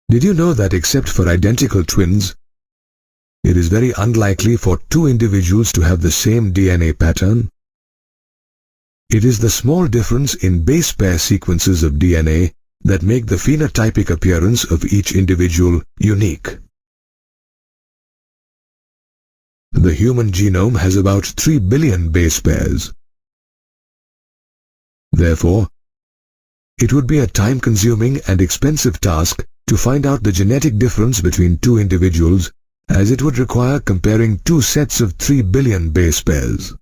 Did you know that except for identical twins, it is very unlikely for two individuals to have the same DNA pattern? It is the small difference in base pair sequences of DNA that make the phenotypic appearance of each individual unique. The human genome has about 3 billion base pairs. Therefore, it would be a time-consuming and expensive task to find out the genetic difference between two individuals, as it would require comparing two sets of 3 billion base pairs.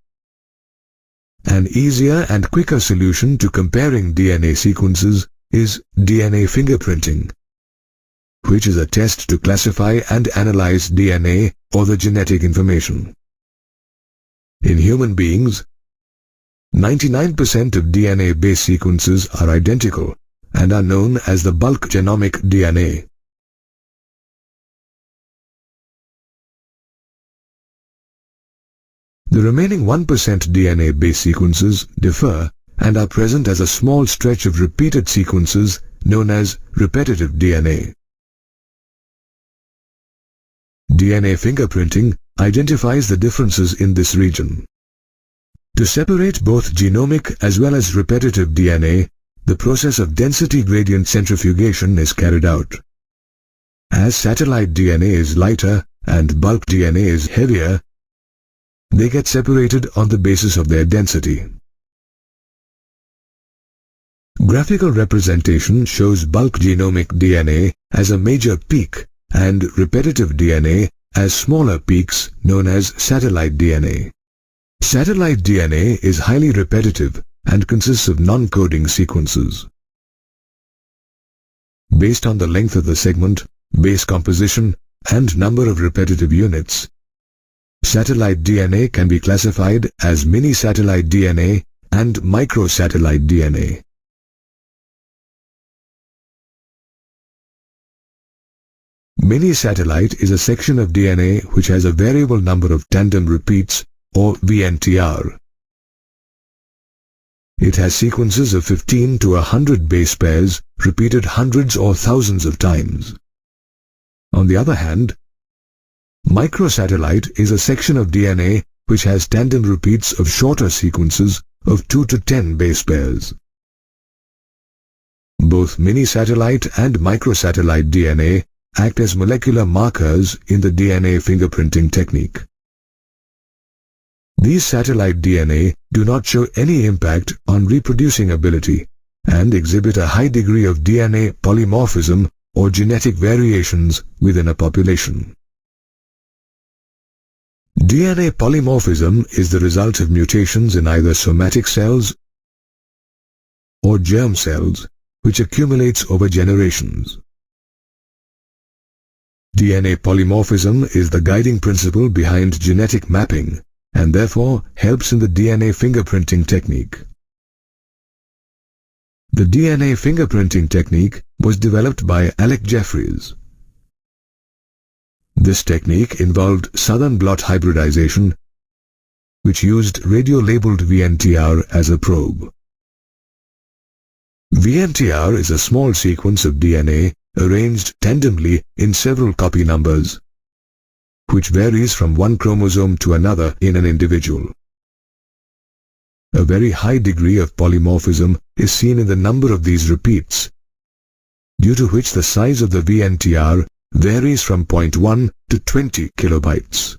An easier and quicker solution to comparing DNA sequences is DNA fingerprinting, which is a test to classify and analyze DNA or the genetic information. In human beings, 99% of DNA base sequences are identical and are known as the bulk genomic DNA. The remaining 1% DNA base sequences differ and are present as a small stretch of repeated sequences known as repetitive DNA. DNA fingerprinting identifies the differences in this region. To separate both genomic as well as repetitive DNA, the process of density gradient centrifugation is carried out. As satellite DNA is lighter and bulk DNA is heavier, they get separated on the basis of their density. Graphical representation shows bulk genomic DNA as a major peak and repetitive DNA as smaller peaks known as satellite DNA. Satellite DNA is highly repetitive and consists of non-coding sequences. Based on the length of the segment, base composition, and number of repetitive units, satellite DNA can be classified as mini-satellite DNA and microsatellite DNA. Mini-satellite is a section of DNA which has a variable number of tandem repeats, or VNTR. It has sequences of 15 to 100 base pairs repeated hundreds or thousands of times. On the other hand, microsatellite is a section of DNA which has tandem repeats of shorter sequences of 2 to 10 base pairs. Both mini-satellite and microsatellite DNA act as molecular markers in the DNA fingerprinting technique. These satellite DNA do not show any impact on reproducing ability and exhibit a high degree of DNA polymorphism or genetic variations within a population. DNA polymorphism is the result of mutations in either somatic cells or germ cells, which accumulates over generations. DNA polymorphism is the guiding principle behind genetic mapping and therefore helps in the DNA fingerprinting technique. The DNA fingerprinting technique was developed by Alec Jeffreys. This technique involved southern blot hybridization, which used radio-labeled VNTR as a probe. VNTR is a small sequence of DNA arranged tandemly in several copy numbers, which varies from one chromosome to another in an individual. A very high degree of polymorphism is seen in the number of these repeats, due to which the size of the VNTR varies from 0.1 to 20 kilobytes.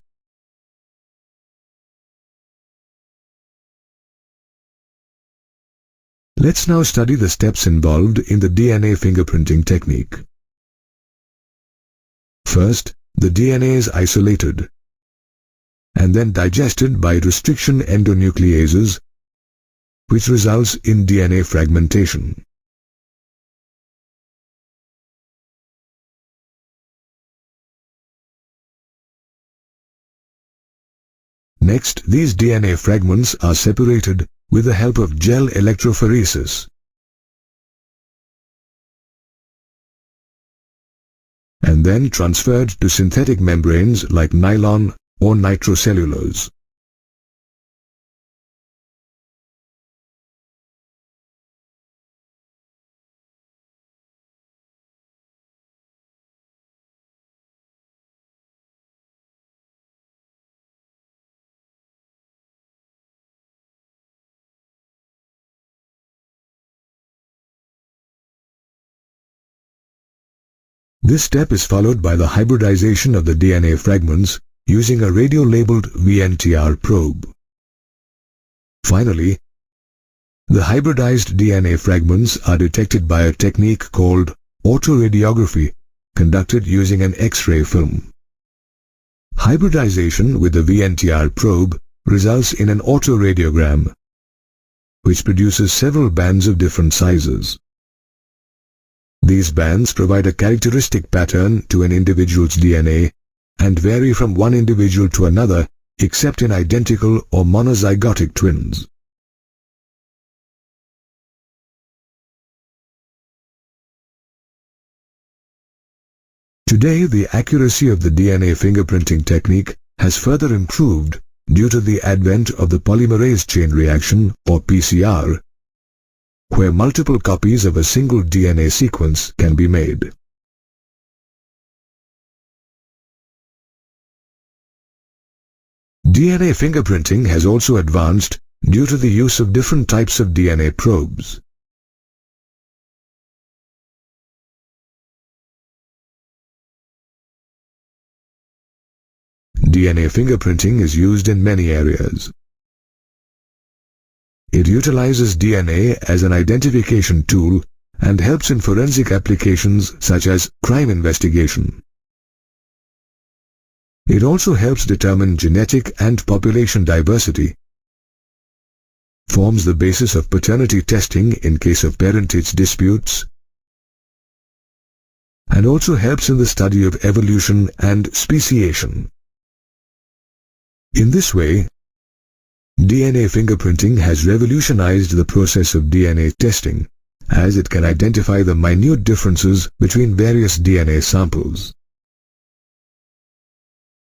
Let's now study the steps involved in the DNA fingerprinting technique. First, the DNA is isolated and then digested by restriction endonucleases, which results in DNA fragmentation. Next, these DNA fragments are separated with the help of gel electrophoresis. And then transferred to synthetic membranes like nylon or nitrocellulose. This step is followed by the hybridization of the DNA fragments using a radio-labeled VNTR probe. Finally, the hybridized DNA fragments are detected by a technique called autoradiography, conducted using an X-ray film. Hybridization with the VNTR probe results in an autoradiogram, which produces several bands of different sizes. These bands provide a characteristic pattern to an individual's DNA and vary from one individual to another except in identical or monozygotic twins. Today, the accuracy of the DNA fingerprinting technique has further improved due to the advent of the polymerase chain reaction, or PCR, where multiple copies of a single DNA sequence can be made. DNA fingerprinting has also advanced due to the use of different types of DNA probes. DNA fingerprinting is used in many areas. It utilizes DNA as an identification tool and helps in forensic applications such as crime investigation. It also helps determine genetic and population diversity, forms the basis of paternity testing in case of parentage disputes, and also helps in the study of evolution and speciation. In this way, DNA fingerprinting has revolutionized the process of DNA testing, as it can identify the minute differences between various DNA samples.